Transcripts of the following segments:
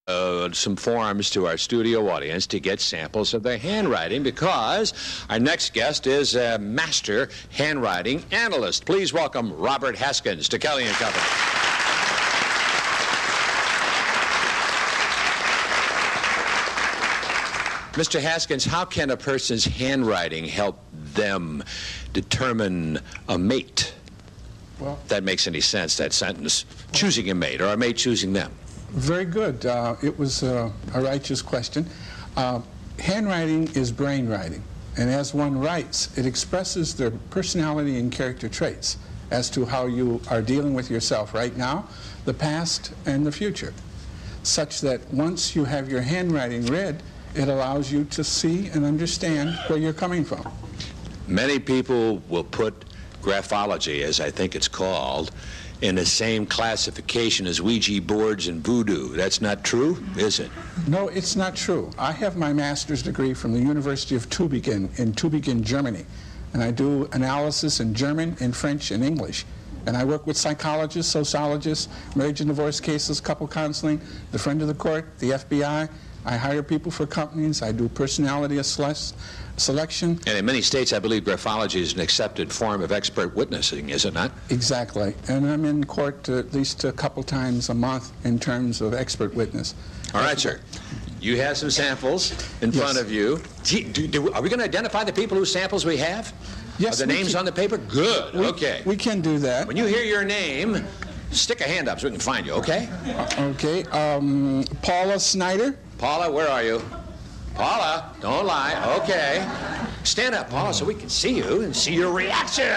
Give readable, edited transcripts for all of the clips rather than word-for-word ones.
some forms to our studio audience to get samples of their handwriting, because our next guest is a master handwriting analyst. Please welcome Robert Haskins to Kelly & Company. Mr. Haskins, how can a person's handwriting help them determine a mate? Well, if that makes any sense, that sentence. Choosing a mate, or a mate choosing them. Very good. It was a righteous question. Handwriting is brain writing, and as one writes, it expresses their personality and character traits as to how you are dealing with yourself right now, the past, and the future, such that once you have your handwriting read, it allows you to see and understand where you're coming from. Many people will put graphology, as I think it's called, in the same classification as Ouija boards and voodoo. That's not true, is it? No, it's not true. I have my master's degree from the University of Tübingen in Tübingen, Germany, and I do analysis in German, in French, and English. And I work with psychologists, sociologists, marriage and divorce cases, couple counseling, the friend of the court, the FBI. I hire people for companies. I do personality selection. And in many states, I believe graphology is an accepted form of expert witnessing, is it not? Exactly. And I'm in court at least a couple times a month in terms of expert witness. All right, sir. You have some samples in front of you. Are we going to identify the people whose samples we have? Yes. Are the names on the paper? Good. Okay. We can do that. When you hear your name, stick a hand up so we can find you, okay? Okay. Paula Snyder. Paula, where are you? Paula, don't lie. Okay. Stand up, Paula, so we can see you and see your reactions.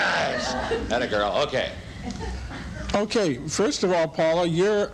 That girl. Okay. Okay, first of all, Paula, your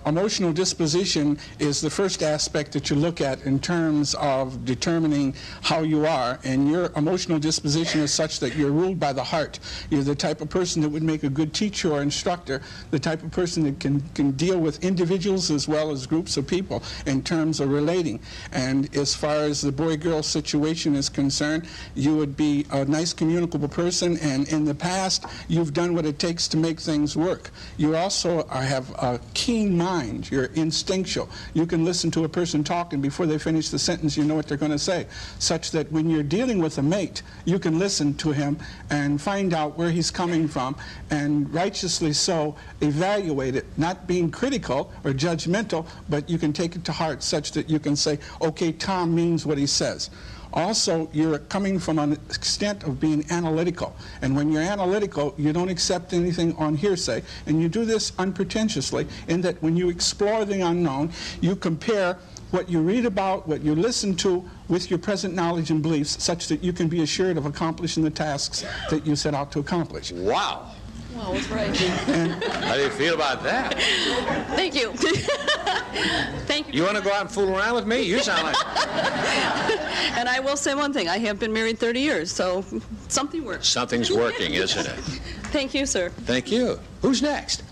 emotional disposition is the first aspect that you look at in terms of determining how you are, and your emotional disposition is such that you're ruled by the heart. You're the type of person that would make a good teacher or instructor, the type of person that can deal with individuals as well as groups of people in terms of relating. And as far as the boy-girl situation is concerned, you would be a nice, communicable person, and in the past, you've done what it takes to make things work. You also have a keen mind. You're instinctual. You can listen to a person talk, and before they finish the sentence, you know what they're going to say, such that when you're dealing with a mate, you can listen to him and find out where he's coming from, and righteously so evaluate it, not being critical or judgmental, but you can take it to heart such that you can say, okay, Tom means what he says. Also, you're coming from an extent of being analytical. And when you're analytical, you don't accept anything on hearsay. And you do this unpretentiously in that when you explore the unknown, you compare what you read about, what you listen to, with your present knowledge and beliefs, such that you can be assured of accomplishing the tasks that you set out to accomplish. Wow. Well, that's right. How do you feel about that? Thank you. Thank you. You want to go out and fool around with me? You sound like... And I will say one thing. I have been married 30 years, so something works. Something's working, isn't it? Thank you, sir. Thank you. Who's next?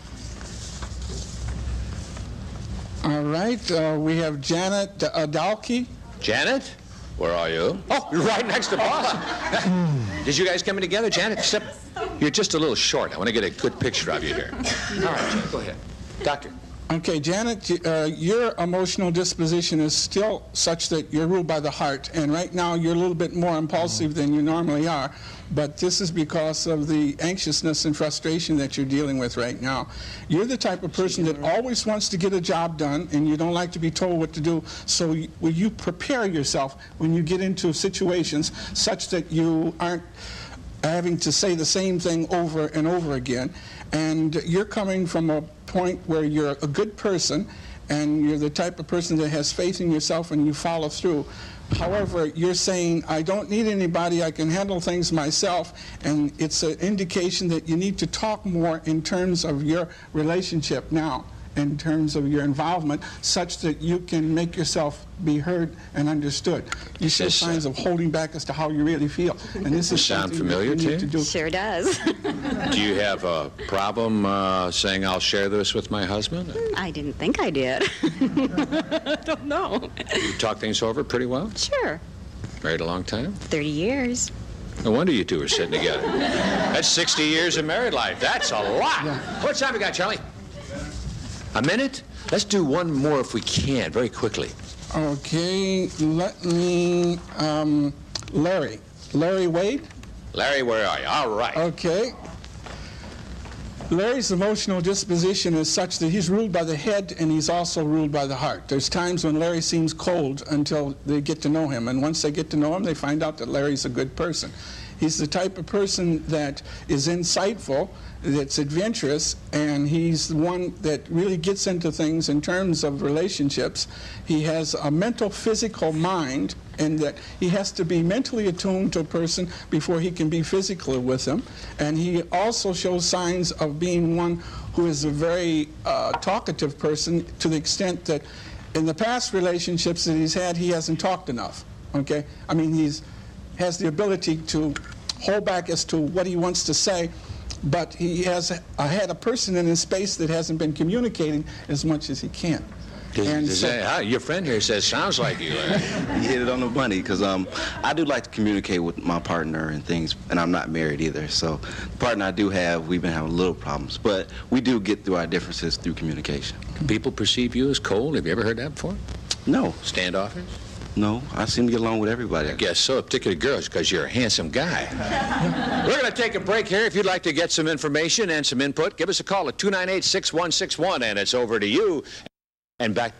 All right. We have Janet Adalki. Janet? Where are you? Oh, you're right next to Boss. Did you guys come in together, Janet? You're just a little short. I want to get a good picture of you here. All right, Janet, go ahead. Doctor. Okay, Janet, your emotional disposition is still such that you're ruled by the heart, and right now you're a little bit more impulsive than you normally are, but this is because of the anxiousness and frustration that you're dealing with right now. You're the type of person that always wants to get a job done, and you don't like to be told what to do, so will you prepare yourself when you get into situations such that you aren't having to say the same thing over and over again, and you're coming from a point where you're a good person and you're the type of person that has faith in yourself and you follow through. However, you're saying, I don't need anybody, I can handle things myself, and it's an indication that you need to talk more in terms of your relationship now, in terms of your involvement, such that you can make yourself be heard and understood. You show signs of holding back as to how you really feel. And this is sound familiar to you? Sure does. Do you have a problem saying I'll share this with my husband? I didn't think I did. I don't know. You talk things over pretty well? Sure. Married a long time? 30 years. No wonder you two are sitting together. That's 60 years of married life. That's a lot. Yeah. How much time we got, Charlie? A minute? Let's do one more if we can, very quickly. Okay, let me, Larry. Larry Wade? Larry, where are you? All right. Okay. Larry's emotional disposition is such that he's ruled by the head and he's also ruled by the heart. There's times when Larry seems cold until they get to know him, and once they get to know him, they find out that Larry's a good person. He's the type of person that is insightful, that's adventurous, and he's the one that really gets into things in terms of relationships. He has a mental, physical mind, and that he has to be mentally attuned to a person before he can be physical with them. And he also shows signs of being one who is a very talkative person, to the extent that in the past relationships that he's had, he hasn't talked enough. Okay? I mean, he's has the ability to hold back as to what he wants to say, but he has had a person in his space that hasn't been communicating as much as he can. Your friend here says, sounds like you. You hit it on the money, because I do like to communicate with my partner and things, and I'm not married either. So the partner I do have, we've been having little problems, but we do get through our differences through communication. People perceive you as cold. Have you ever heard that before? No. Standoffish? No, I seem to get along with everybody. I guess so, particularly girls, because you're a handsome guy. We're going to take a break here. If you'd like to get some information and some input, give us a call at 298-6161, and it's over to you. And back